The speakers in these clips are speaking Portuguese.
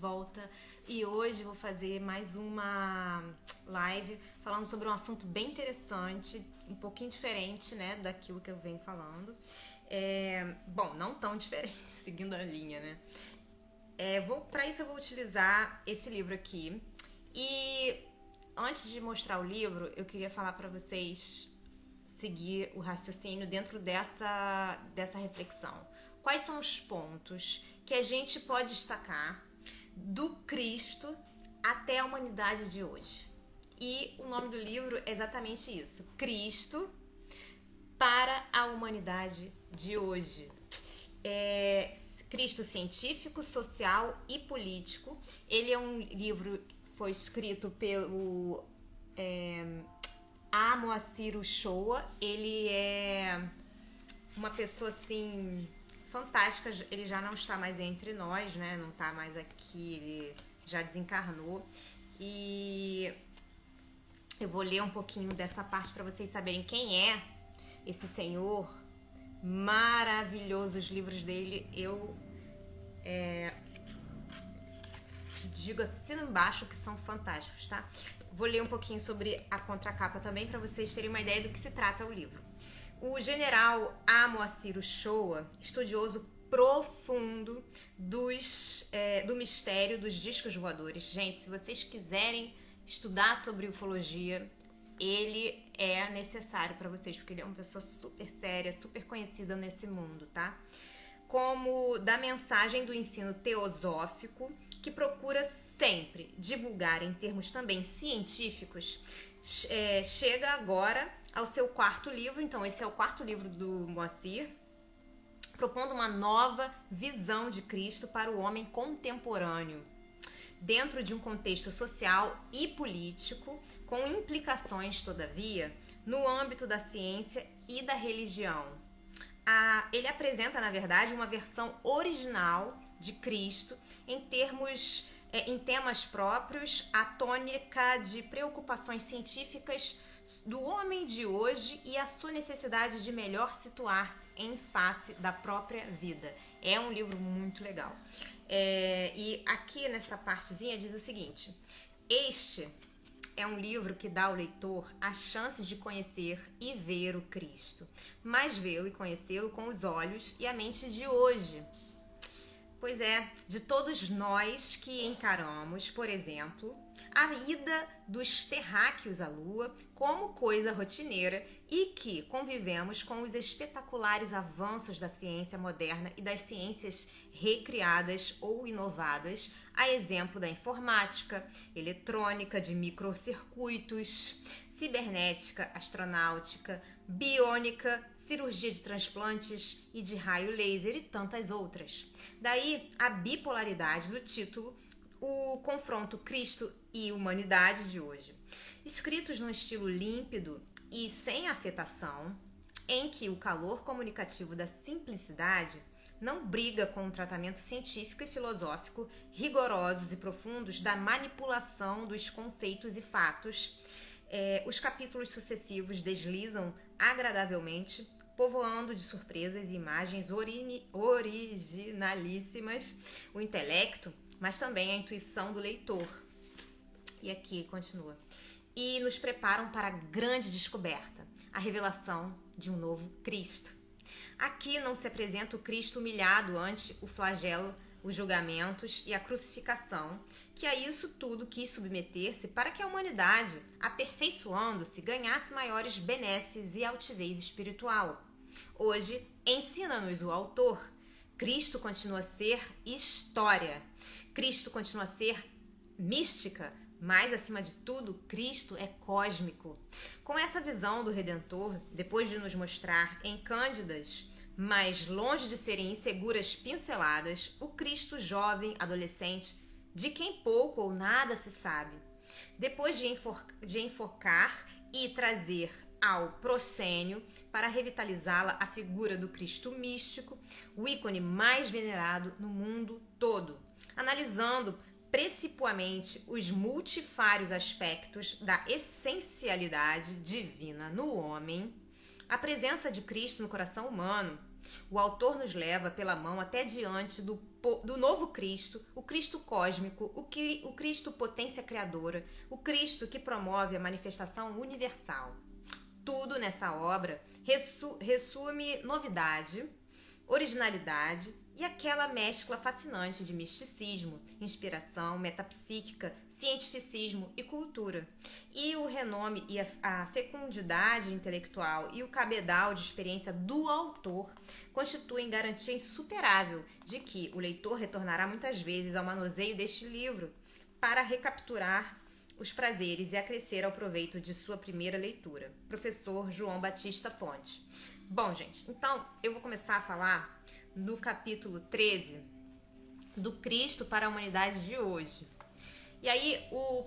volta e hoje vou fazer mais uma live falando sobre um assunto bem interessante, um pouquinho diferente, né, daquilo que eu venho falando. Bom, não tão diferente, seguindo a linha, né? Para isso eu vou utilizar esse livro aqui. E antes de mostrar o livro, eu queria falar para vocês seguir o raciocínio dentro dessa reflexão. Quais são os pontos que a gente pode destacar do Cristo até a humanidade de hoje? E o nome do livro é exatamente isso: Cristo para a humanidade de hoje. Cristo científico, social e político. Ele é um livro que foi escrito pelo Moacir Uchoa. Ele é uma pessoa assim fantástica. Ele já não está mais entre nós, né? Não está mais aqui, ele já desencarnou. E eu vou ler um pouquinho dessa parte para vocês saberem quem é esse senhor maravilhoso. Os livros dele eu digo assim embaixo que são fantásticos, tá? Vou ler um pouquinho sobre a contracapa também para vocês terem uma ideia do que se trata o livro. O general Moacir Uchoa, estudioso profundo do mistério dos discos voadores. Gente, se vocês quiserem estudar sobre ufologia, ele é necessário para vocês, porque ele é uma pessoa super séria, super conhecida nesse mundo, tá? Como da mensagem do ensino teosófico, que procura sempre divulgar em termos também científicos, chega agora ao seu quarto livro. Então esse é o quarto livro do Moacir, propondo uma nova visão de Cristo para o homem contemporâneo, dentro de um contexto social e político, com implicações, todavia, no âmbito da ciência e da religião. Ele apresenta, na verdade, uma versão original de Cristo em temas próprios, a tônica de preocupações científicas do homem de hoje e a sua necessidade de melhor situar-se em face da própria vida. É um livro muito legal. E aqui nessa partezinha diz o seguinte: este é um livro que dá ao leitor a chance de conhecer e ver o Cristo, mas vê-lo e conhecê-lo com os olhos e a mente de hoje. Pois é, de todos nós que encaramos, por exemplo, a ida dos terráqueos à Lua como coisa rotineira e que convivemos com os espetaculares avanços da ciência moderna e das ciências recriadas ou inovadas, a exemplo da informática, eletrônica, de microcircuitos, cibernética, astronáutica, biônica, cirurgia de transplantes e de raio laser e tantas outras. Daí a bipolaridade do título, o confronto Cristo e humanidade de hoje. Escritos num estilo límpido e sem afetação, em que o calor comunicativo da simplicidade não briga com o tratamento científico e filosófico rigorosos e profundos da manipulação dos conceitos e fatos. Os capítulos sucessivos deslizam agradavelmente, povoando de surpresas e imagens originalíssimas o intelecto, mas também a intuição do leitor. E aqui continua. E nos preparam para a grande descoberta, a revelação de um novo Cristo. Aqui não se apresenta o Cristo humilhado ante o flagelo, os julgamentos e a crucificação, que a isso tudo quis submeter-se para que a humanidade, aperfeiçoando-se, ganhasse maiores benesses e altivez espiritual. Hoje, ensina-nos o autor, Cristo continua a ser história, Cristo continua a ser mística, mas, acima de tudo, Cristo é cósmico. Com essa visão do Redentor, depois de nos mostrar em cândidas, mas longe de serem inseguras pinceladas, o Cristo jovem, adolescente, de quem pouco ou nada se sabe, depois de enfocar e trazer ao proscênio, para revitalizá-la, a figura do Cristo místico, o ícone mais venerado no mundo todo, analisando precipuamente os multifários aspectos da essencialidade divina no homem, a presença de Cristo no coração humano. O autor nos leva pela mão até diante do do novo Cristo, o Cristo cósmico, o Cristo potência criadora, o Cristo que promove a manifestação universal. Tudo nessa obra resume novidade, originalidade e aquela mescla fascinante de misticismo, inspiração, metapsíquica, cientificismo e cultura. E o renome e a fecundidade intelectual e o cabedal de experiência do autor constituem garantia insuperável de que o leitor retornará muitas vezes ao manuseio deste livro para recapturar os prazeres e acrescer ao proveito de sua primeira leitura. Professor João Batista Ponte. Bom, gente, então eu vou começar a falar no capítulo 13 do Cristo para a humanidade de hoje. E aí o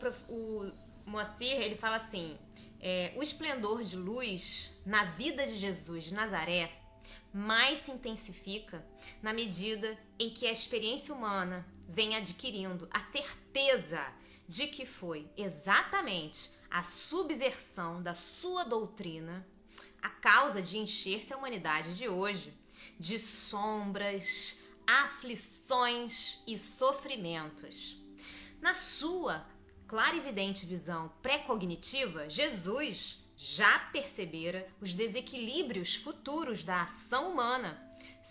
Moacir, ele fala assim, o esplendor de luz na vida de Jesus de Nazaré mais se intensifica na medida em que a experiência humana vem adquirindo a certeza de que foi exatamente a subversão da sua doutrina a causa de encher-se a humanidade de hoje de sombras, aflições e sofrimentos. Na sua clarividente visão pré-cognitiva, Jesus já percebera os desequilíbrios futuros da ação humana,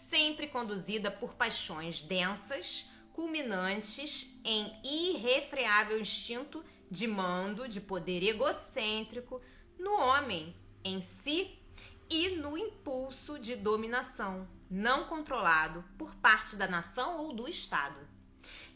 sempre conduzida por paixões densas, culminantes em irrefreável instinto de mando, de poder egocêntrico no homem em si e no impulso de dominação, não controlado por parte da nação ou do Estado.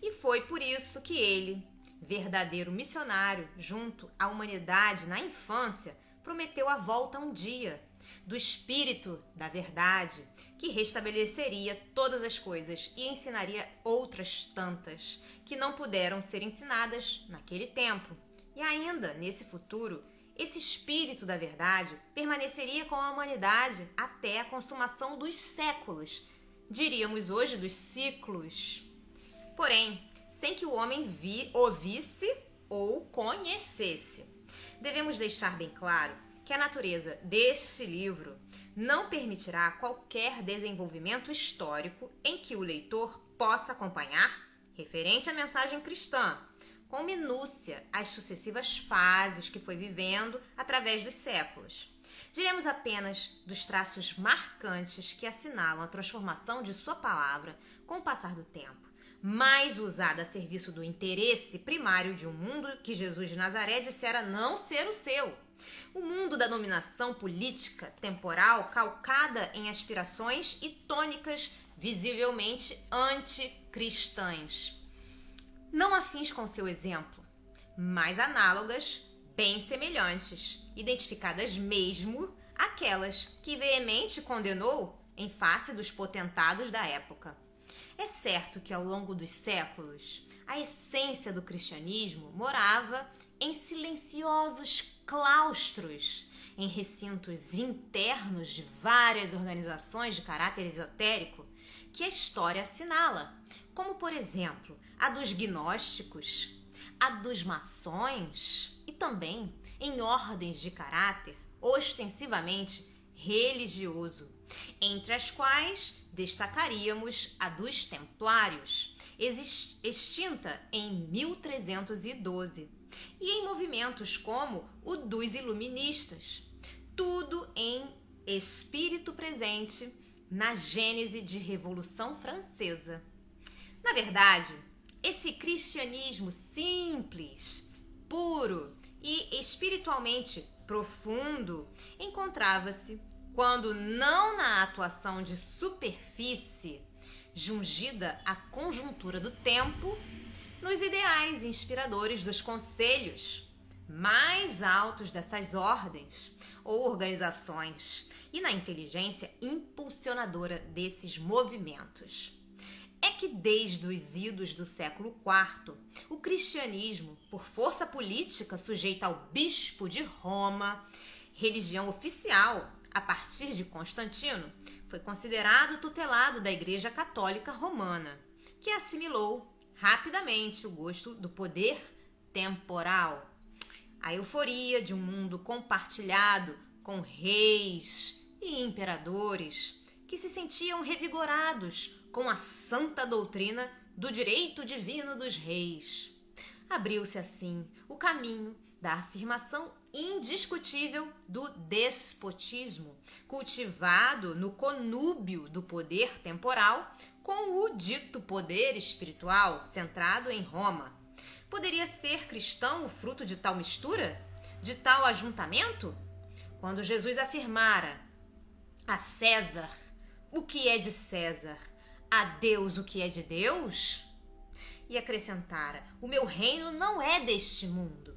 E foi por isso que ele, verdadeiro missionário junto à humanidade na infância, prometeu a volta um dia do Espírito da Verdade, que restabeleceria todas as coisas e ensinaria outras tantas que não puderam ser ensinadas naquele tempo. E ainda, nesse futuro, esse Espírito da Verdade permaneceria com a humanidade até a consumação dos séculos, diríamos hoje dos ciclos. Porém, sem que o homem ouvisse ou conhecesse. Devemos deixar bem claro que a natureza desse livro não permitirá qualquer desenvolvimento histórico em que o leitor possa acompanhar, referente à mensagem cristã, com minúcia as sucessivas fases que foi vivendo através dos séculos. Diremos apenas dos traços marcantes que assinalam a transformação de sua palavra com o passar do tempo, mais usada a serviço do interesse primário de um mundo que Jesus de Nazaré dissera não ser o seu. O mundo da dominação política temporal calcada em aspirações e tônicas visivelmente anticristãs. Não afins com seu exemplo, mas análogas, bem semelhantes, identificadas mesmo aquelas que veemente condenou em face dos potentados da época. É certo que ao longo dos séculos, a essência do cristianismo morava em silenciosos claustros, em recintos internos de várias organizações de caráter esotérico que a história assinala, como por exemplo a dos gnósticos, a dos maçons e também em ordens de caráter ostensivamente religioso, entre as quais destacaríamos a dos templários, extinta em 1312, e em movimentos como o dos iluministas, tudo em espírito presente na gênese de Revolução Francesa. Na verdade, esse cristianismo simples, puro e espiritualmente profundo encontrava-se, quando não na atuação de superfície, jungida à conjuntura do tempo, nos ideais inspiradores dos conselhos mais altos dessas ordens ou organizações e na inteligência impulsionadora desses movimentos. É que desde os idos do século IV, o cristianismo, por força política sujeita ao bispo de Roma, religião oficial a partir de Constantino, foi considerado tutelado da Igreja Católica Romana, que assimilou rapidamente o gosto do poder temporal, a euforia de um mundo compartilhado com reis e imperadores que se sentiam revigorados com a santa doutrina do direito divino dos reis. Abriu-se assim o caminho da afirmação indiscutível do despotismo, cultivado no conúbio do poder temporal com o dito poder espiritual centrado em Roma. Poderia ser cristão o fruto de tal mistura? De tal ajuntamento? Quando Jesus afirmara: a César o que é de César, a Deus o que é de Deus, e acrescentara: o meu reino não é deste mundo.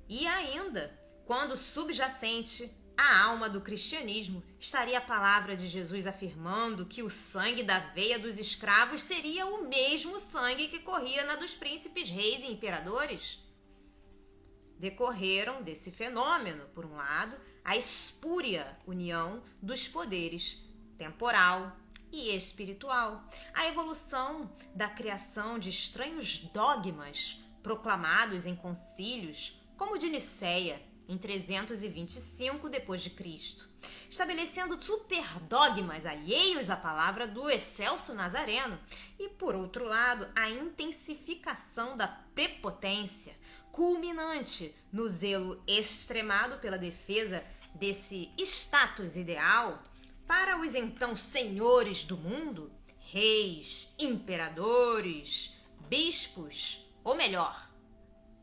E ainda, quando subjacente à alma do cristianismo estaria a palavra de Jesus afirmando que o sangue da veia dos escravos seria o mesmo sangue que corria na dos príncipes, reis e imperadores? Decorreram desse fenômeno, por um lado, a espúria união dos poderes temporal e espiritual, a evolução da criação de estranhos dogmas proclamados em concílios, como o de Nicéia, em 325 d.C., estabelecendo superdogmas alheios à palavra do excelso Nazareno, e, por outro lado, a intensificação da prepotência, culminante no zelo extremado pela defesa desse status ideal para os então senhores do mundo, reis, imperadores, bispos, ou melhor,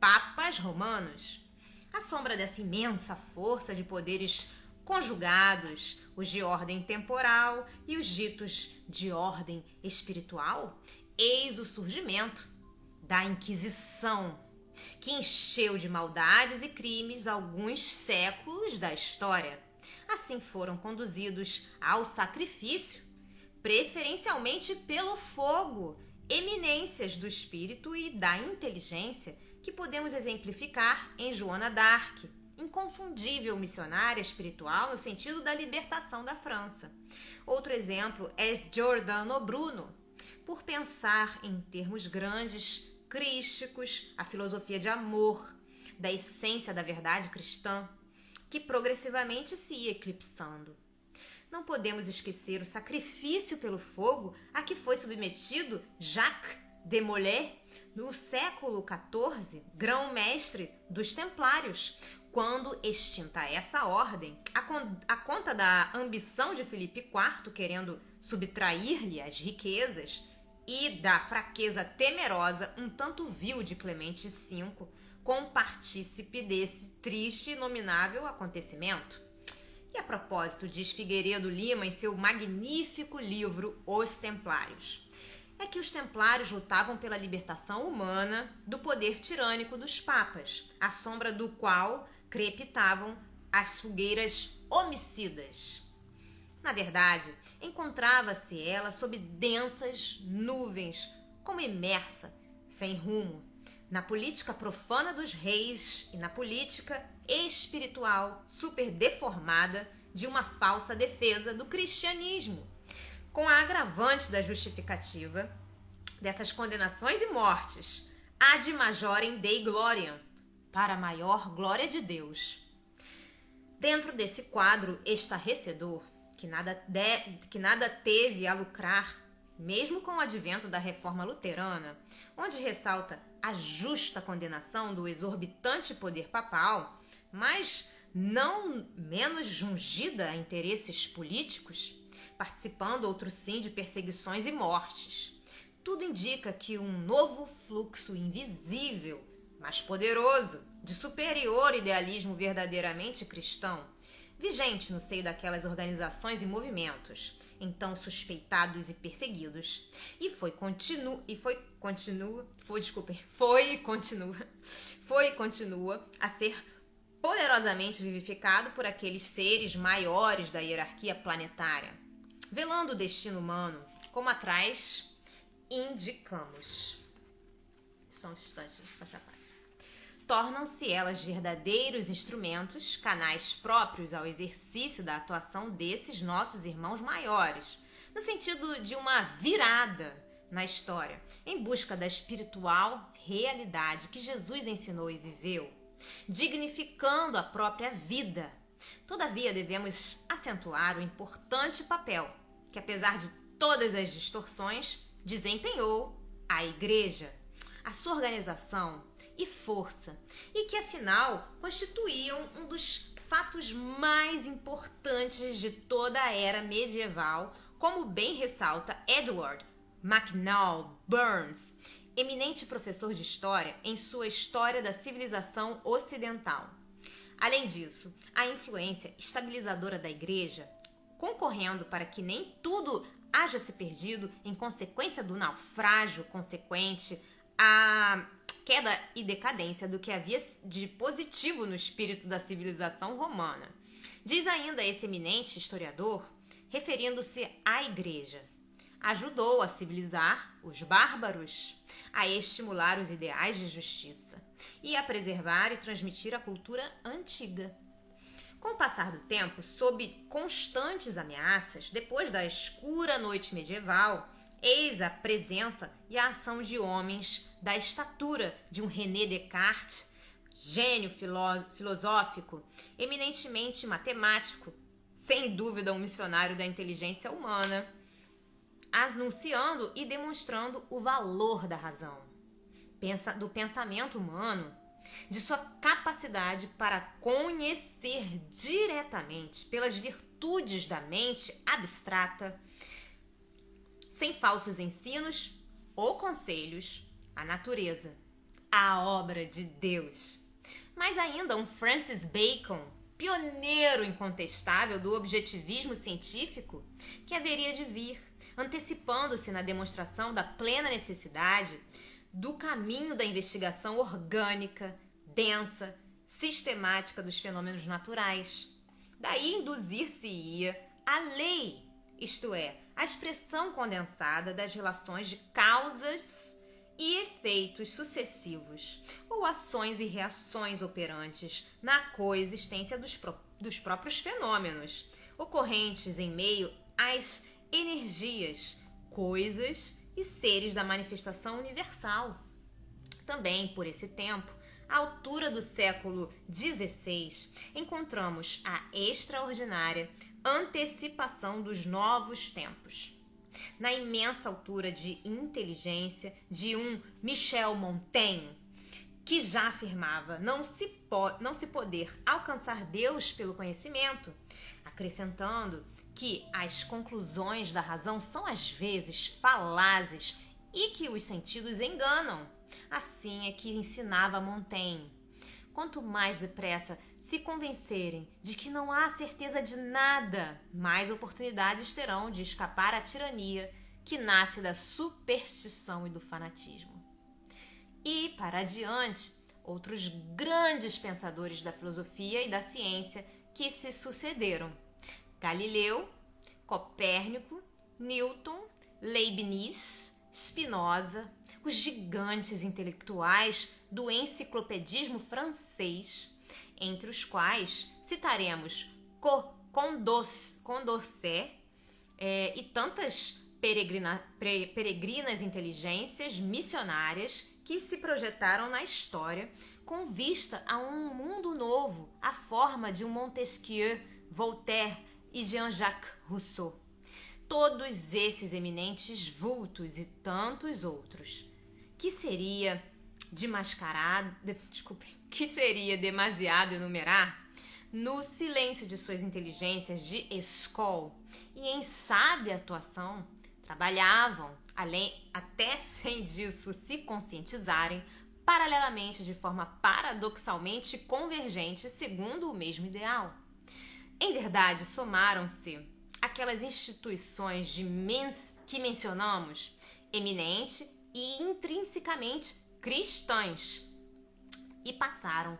papas romanos. À sombra dessa imensa força de poderes conjugados, os de ordem temporal e os ditos de ordem espiritual, eis o surgimento da Inquisição, que encheu de maldades e crimes alguns séculos da história. Assim foram conduzidos ao sacrifício, preferencialmente pelo fogo, eminências do espírito e da inteligência, que podemos exemplificar em Joana d'Arc, inconfundível missionária espiritual no sentido da libertação da França. Outro exemplo é Giordano Bruno, por pensar em termos grandes, crísticos, a filosofia de amor, da essência da verdade cristã, que progressivamente se ia eclipsando. Não podemos esquecer o sacrifício pelo fogo a que foi submetido Jacques de Molay no século XIV, grão-mestre dos Templários, quando, extinta essa ordem, a conta da ambição de Filipe IV, querendo subtrair-lhe as riquezas, e da fraqueza temerosa, um tanto vil de Clemente V, compartícipe desse triste e inominável acontecimento. E a propósito, diz Figueiredo Lima em seu magnífico livro Os Templários, é que os templários lutavam pela libertação humana do poder tirânico dos papas, à sombra do qual crepitavam as fogueiras homicidas. Na verdade, encontrava-se ela sob densas nuvens, como imersa, sem rumo, na política profana dos reis e na política espiritual superdeformada de uma falsa defesa do cristianismo, com a agravante da justificativa dessas condenações e mortes, ad majorem Dei gloriam, para a maior glória de Deus. Dentro desse quadro estarrecedor, que nada teve a lucrar, mesmo com o advento da reforma luterana, onde ressalta a justa condenação do exorbitante poder papal, mas não menos jungida a interesses políticos, participando outro sim de perseguições e mortes. Tudo indica que um novo fluxo invisível, mas poderoso, de superior idealismo verdadeiramente cristão, vigente no seio daquelas organizações e movimentos, então suspeitados e perseguidos, foi e continua a ser poderosamente vivificado por aqueles seres maiores da hierarquia planetária, velando o destino humano, como atrás indicamos. Só um instante, passar a página. Tornam-se elas verdadeiros instrumentos, canais próprios ao exercício da atuação desses nossos irmãos maiores, no sentido de uma virada na história, em busca da espiritual realidade que Jesus ensinou e viveu, dignificando a própria vida. Todavia, devemos acentuar o importante papel que, apesar de todas as distorções, desempenhou a Igreja, a sua organização e força, e que afinal constituíam um dos fatos mais importantes de toda a era medieval, como bem ressalta Edward McNall Burns, eminente professor de história, em sua História da Civilização Ocidental. Além disso, a influência estabilizadora da Igreja, concorrendo para que nem tudo haja se perdido em consequência do naufrágio consequente à queda e decadência do que havia de positivo no espírito da civilização romana. Diz ainda esse eminente historiador, referindo-se à Igreja: ajudou a civilizar os bárbaros, a estimular os ideais de justiça e a preservar e transmitir a cultura antiga. Com o passar do tempo, sob constantes ameaças, depois da escura noite medieval, eis a presença e a ação de homens da estatura de um René Descartes, gênio filosófico, eminentemente matemático, sem dúvida um missionário da inteligência humana, anunciando e demonstrando o valor da razão, do pensamento humano, de sua capacidade para conhecer diretamente pelas virtudes da mente abstrata, sem falsos ensinos ou conselhos, a natureza, a obra de Deus. Mas ainda um Francis Bacon, pioneiro incontestável do objetivismo científico, que haveria de vir, antecipando-se na demonstração da plena necessidade do caminho da investigação orgânica, densa, sistemática dos fenômenos naturais. Daí induzir-se-ia a lei, isto é, a expressão condensada das relações de causas e efeitos sucessivos, ou ações e reações operantes na coexistência dos próprios fenômenos, ocorrentes em meio às energias, coisas e seres da manifestação universal. Também, por esse tempo, à altura do século XVI, encontramos a extraordinária antecipação dos novos tempos. Na imensa altura de inteligência de um Michel Montaigne, que já afirmava não se poder alcançar Deus pelo conhecimento, acrescentando que as conclusões da razão são às vezes falazes e que os sentidos enganam. Assim é que ensinava Montaigne. Quanto mais depressa se convencerem de que não há certeza de nada, mais oportunidades terão de escapar à tirania que nasce da superstição e do fanatismo. E, para adiante, outros grandes pensadores da filosofia e da ciência que se sucederam: Galileu, Copérnico, Newton, Leibniz, Spinoza, os gigantes intelectuais do enciclopedismo francês, entre os quais citaremos Condorcet e tantas peregrinas inteligências missionárias que se projetaram na história com vista a um mundo novo, à forma de um Montesquieu, Voltaire e Jean-Jacques Rousseau. Todos esses eminentes vultos e tantos outros, que seria demasiado enumerar, no silêncio de suas inteligências de escola e em sábia atuação, trabalhavam, até sem disso se conscientizarem, paralelamente de forma paradoxalmente convergente segundo o mesmo ideal. Em verdade, somaram-se aquelas instituições que mencionamos, eminente e intrinsecamente cristãs, e passaram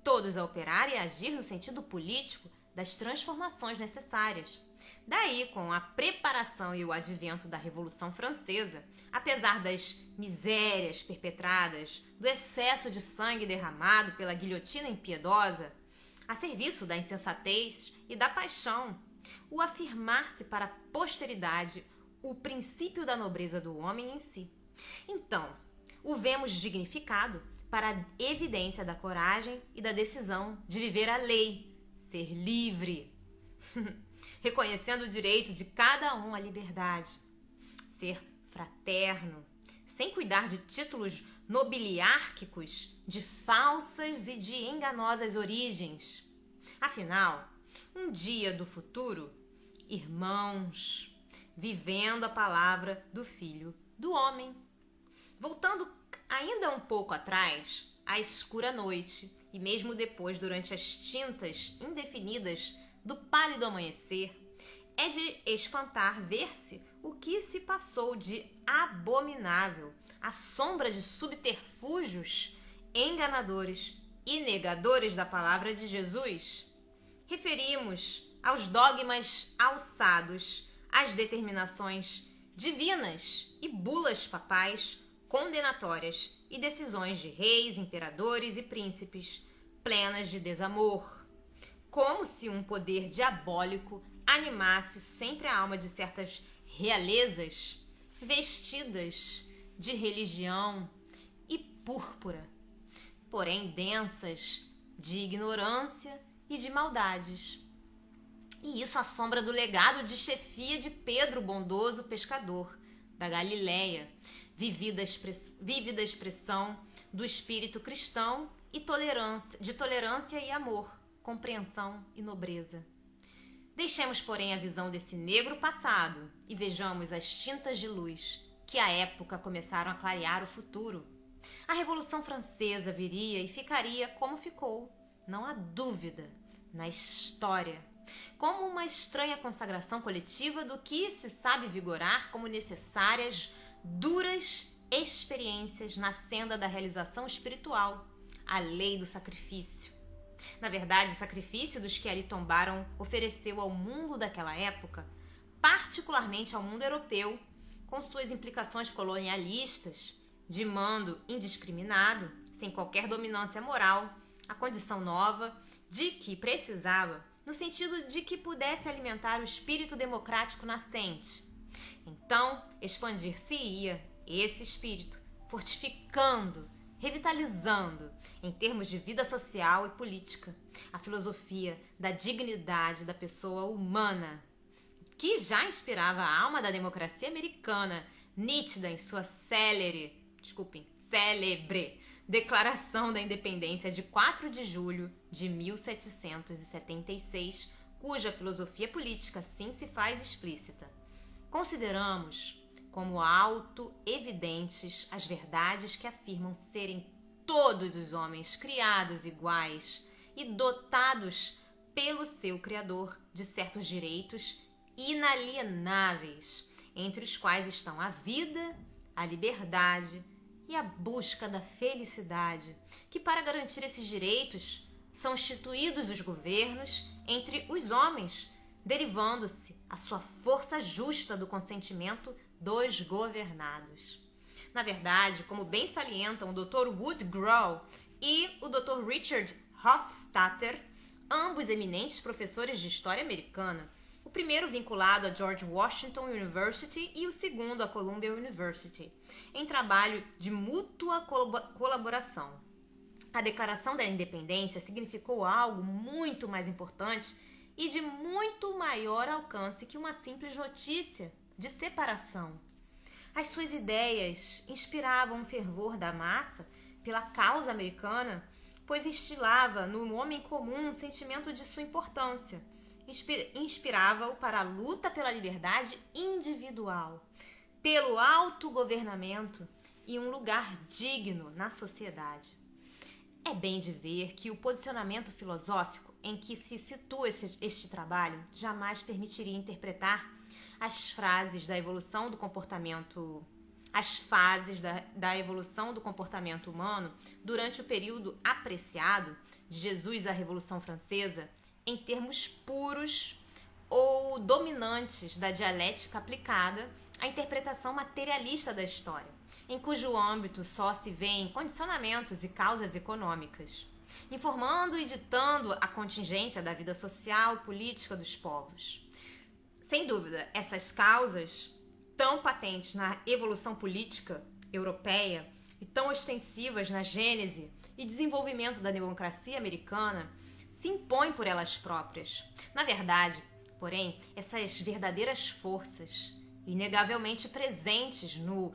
todos a operar e agir no sentido político das transformações necessárias. Daí, com a preparação e o advento da Revolução Francesa, apesar das misérias perpetradas, do excesso de sangue derramado pela guilhotina impiedosa, a serviço da insensatez e da paixão, o afirmar-se para a posteridade o princípio da nobreza do homem em si. Então, o vemos dignificado para a evidência da coragem e da decisão de viver a lei, ser livre, reconhecendo o direito de cada um à liberdade, ser fraterno, sem cuidar de títulos nobiliárquicos, de falsas e de enganosas origens. Afinal, um dia do futuro, irmãos, vivendo a palavra do Filho do Homem. Voltando ainda um pouco atrás, à escura noite, e mesmo depois durante as tintas indefinidas do pálido amanhecer, é de espantar ver-se o que se passou de abominável, à sombra de subterfúgios enganadores e negadores da palavra de Jesus. Referimos aos dogmas alçados, às determinações divinas e bulas papais condenatórias e decisões de reis, imperadores e príncipes, plenas de desamor, como se um poder diabólico animasse sempre a alma de certas realezas vestidas de religião e púrpura, porém densas de ignorância e de maldades. E isso à sombra do legado de chefia de Pedro, o bondoso pescador da Galileia, vívida expressão do espírito cristão e de tolerância e amor, compreensão e nobreza. Deixemos, porém, a visão desse negro passado e vejamos as tintas de luz que à época começaram a clarear o futuro. A Revolução Francesa viria e ficaria como ficou, não há dúvida, na história, como uma estranha consagração coletiva do que se sabe vigorar como necessárias, duras experiências na senda da realização espiritual, a lei do sacrifício. Na verdade, o sacrifício dos que ali tombaram ofereceu ao mundo daquela época, particularmente ao mundo europeu, com suas implicações colonialistas, de mando indiscriminado, sem qualquer dominância moral, a condição nova de que precisava, no sentido de que pudesse alimentar o espírito democrático nascente. Então, expandir-se-ia esse espírito, fortificando, revitalizando, em termos de vida social e política, a filosofia da dignidade da pessoa humana, que já inspirava a alma da democracia americana, nítida em sua célebre Declaração da Independência de 4 de julho de 1776, cuja filosofia política assim se faz explícita. Consideramos como auto-evidentes as verdades que afirmam serem todos os homens criados iguais e dotados pelo seu Criador de certos direitos inalienáveis, entre os quais estão a vida, a liberdade e a busca da felicidade, que para garantir esses direitos são instituídos os governos entre os homens, derivando-se a sua força justa do consentimento dos governados. Na verdade, como bem salientam o Dr. Woodrow e o Dr. Richard Hofstadter, ambos eminentes professores de história americana, o primeiro vinculado a George Washington University e o segundo a Columbia University, em trabalho de mútua colaboração. A Declaração da Independência significou algo muito mais importante e de muito maior alcance que uma simples notícia de separação. As suas ideias inspiravam um fervor da massa pela causa americana, pois instilava no homem comum um sentimento de sua importância. Inspirava-o para a luta pela liberdade individual, pelo autogovernamento e um lugar digno na sociedade. É bem de ver que o posicionamento filosófico em que se situa este trabalho jamais permitiria interpretar as fases da evolução do comportamento humano durante o período apreciado de Jesus à Revolução Francesa em termos puros ou dominantes da dialética aplicada à interpretação materialista da história, em cujo âmbito só se vêem condicionamentos e causas econômicas, informando e ditando a contingência da vida social e política dos povos. Sem dúvida, essas causas, tão patentes na evolução política europeia e tão ostensivas na gênese e desenvolvimento da democracia americana, se impõem por elas próprias. Na verdade, porém, essas verdadeiras forças inegavelmente presentes no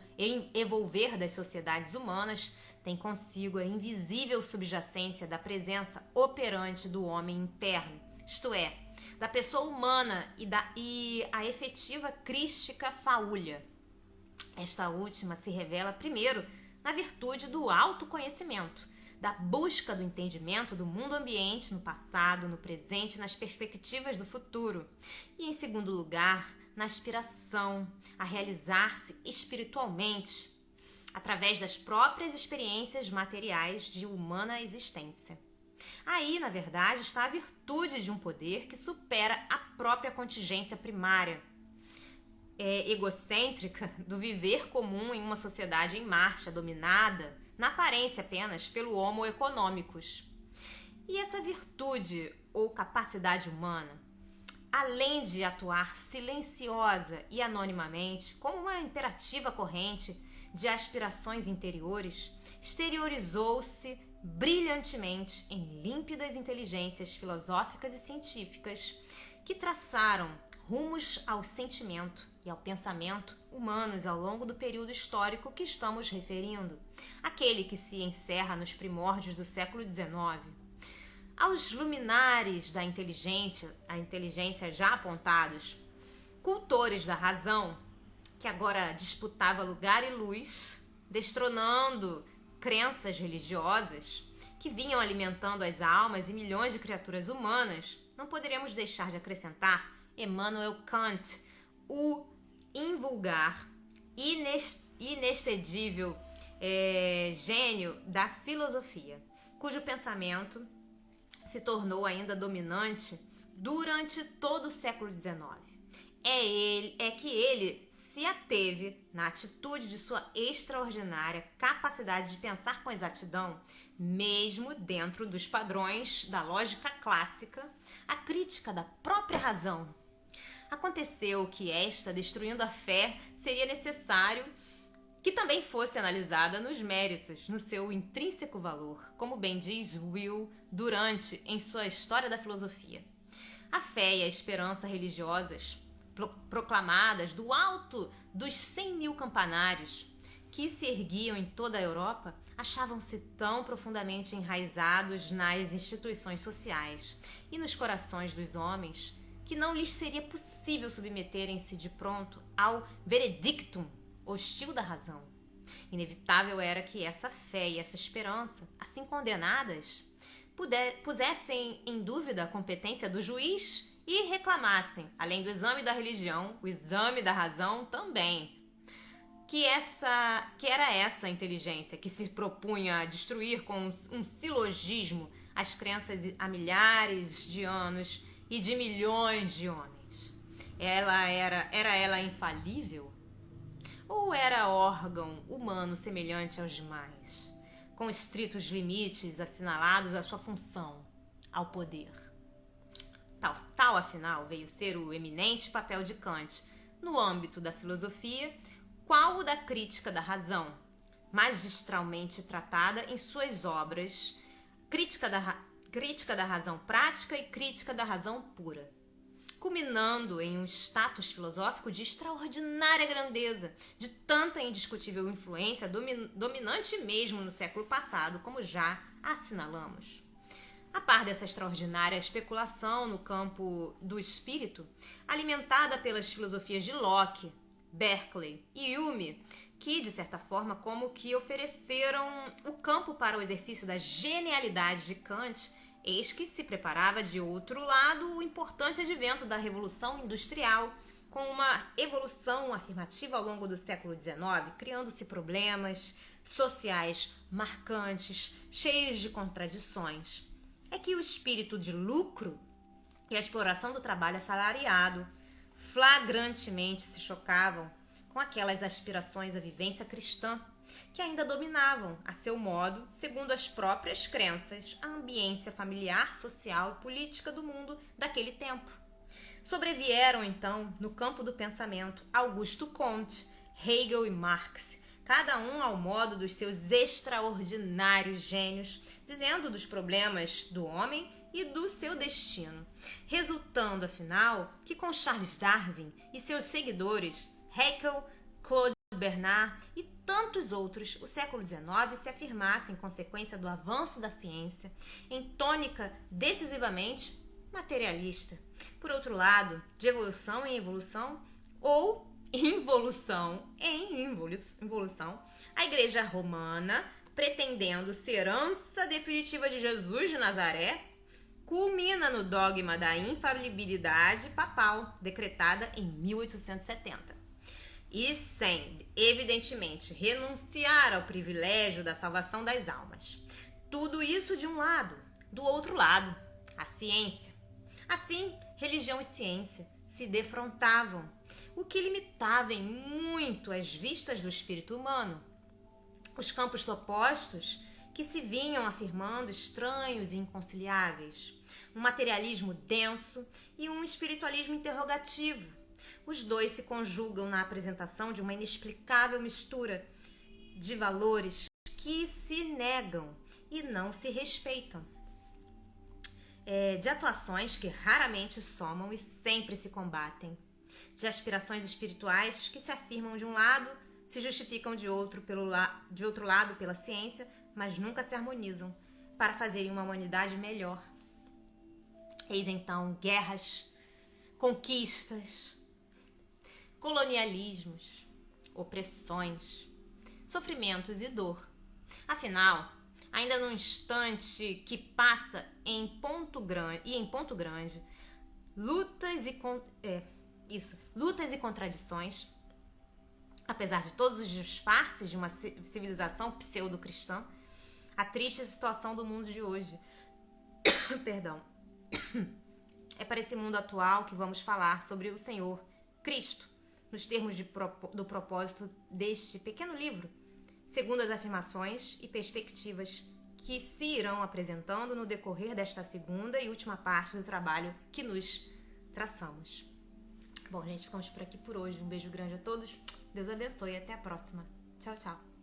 evolver das sociedades humanas, tem consigo a invisível subjacência da presença operante do homem interno, isto é, da pessoa humana e a efetiva crística faúlha. Esta última se revela primeiro na virtude do autoconhecimento, da busca do entendimento do mundo ambiente no passado, no presente e nas perspectivas do futuro, e em segundo lugar, na aspiração a realizar-se espiritualmente, através das próprias experiências materiais de humana existência. Aí, na verdade, está a virtude de um poder que supera a própria contingência primária, egocêntrica do viver comum em uma sociedade em marcha, dominada, na aparência apenas, pelo homo econômicos. E essa virtude ou capacidade humana, além de atuar silenciosa e anonimamente como uma imperativa corrente de aspirações interiores, exteriorizou-se brilhantemente em límpidas inteligências filosóficas e científicas que traçaram rumos ao sentimento e ao pensamento humanos ao longo do período histórico que estamos referindo, aquele que se encerra nos primórdios do século XIX. Aos luminares da inteligência, a inteligência já apontados, cultores da razão, que agora disputava lugar e luz, destronando crenças religiosas que vinham alimentando as almas e milhões de criaturas humanas, não poderemos deixar de acrescentar Immanuel Kant, o invulgar, inexcedível gênio da filosofia, cujo pensamento se tornou ainda dominante durante todo o século XIX. É que ele se ateve, na atitude de sua extraordinária capacidade de pensar com exatidão, mesmo dentro dos padrões da lógica clássica, à crítica da própria razão. Aconteceu que esta, destruindo a fé, seria necessário que também fosse analisada nos méritos, no seu intrínseco valor, como bem diz Will Durant em sua História da Filosofia. A fé e a esperança religiosas, proclamadas do alto dos 100.000 campanários que se erguiam em toda a Europa, achavam-se tão profundamente enraizados nas instituições sociais e nos corações dos homens que não lhes seria possível submeterem-se de pronto ao veredictum hostil da razão. Inevitável era que essa fé e essa esperança, assim condenadas, pusessem em dúvida a competência do juiz e reclamassem, além do exame da religião, o exame da razão também. Que era essa inteligência que se propunha a destruir com um silogismo as crenças há milhares de anos e de milhões de homens. Era ela infalível? Ou era órgão humano semelhante aos demais, com estritos limites assinalados à sua função, ao poder? Tal, afinal, veio ser o eminente papel de Kant no âmbito da filosofia, qual o da crítica da razão, magistralmente tratada em suas obras Crítica da Razão Prática e Crítica da Razão Pura, culminando em um status filosófico de extraordinária grandeza, de tanta indiscutível influência, dominante mesmo no século passado, como já assinalamos. A par dessa extraordinária especulação no campo do espírito, alimentada pelas filosofias de Locke, Berkeley e Hume, que, de certa forma, como que ofereceram o campo para o exercício da genialidade de Kant, eis que se preparava, de outro lado, o importante advento da Revolução Industrial, com uma evolução afirmativa ao longo do século XIX, criando-se problemas sociais marcantes, cheios de contradições. É que o espírito de lucro e a exploração do trabalho assalariado flagrantemente se chocavam com aquelas aspirações à vivência cristã que ainda dominavam, a seu modo, segundo as próprias crenças, a ambiência familiar, social e política do mundo daquele tempo. Sobrevieram, então, no campo do pensamento, Augusto Comte, Hegel e Marx, cada um ao modo dos seus extraordinários gênios, dizendo dos problemas do homem e do seu destino, resultando, afinal, que com Charles Darwin e seus seguidores, Haeckel, Claude Bernard e tantos outros, o século XIX se afirmasse em consequência do avanço da ciência, em tônica decisivamente materialista. Por outro lado, de evolução em evolução ou involução em involução, a Igreja Romana, pretendendo ser herança definitiva de Jesus de Nazaré, culmina no dogma da infalibilidade papal, decretada em 1870. E sem, evidentemente, renunciar ao privilégio da salvação das almas. Tudo isso de um lado. Do outro lado, a ciência. Assim, religião e ciência se defrontavam, o que limitava em muito as vistas do espírito humano. Os campos opostos que se vinham afirmando estranhos e inconciliáveis, um materialismo denso e um espiritualismo interrogativo. Os dois se conjugam na apresentação de uma inexplicável mistura de valores que se negam e não se respeitam. De atuações que raramente somam e sempre se combatem. De aspirações espirituais que se afirmam de um lado, se justificam de outro lado pela ciência, mas nunca se harmonizam para fazerem uma humanidade melhor. Eis então guerras, conquistas, colonialismos, opressões, sofrimentos e dor. Afinal, ainda num instante que passa em Ponto Grande, lutas e contradições, apesar de todos os disfarces de uma civilização pseudo-cristã, a triste situação do mundo de hoje. Perdão. É para esse mundo atual que vamos falar sobre o Senhor Cristo, nos termos do propósito deste pequeno livro, segundo as afirmações e perspectivas que se irão apresentando no decorrer desta segunda e última parte do trabalho que nos traçamos. Bom, gente, ficamos por aqui por hoje. Um beijo grande a todos. Deus abençoe e até a próxima. Tchau, tchau.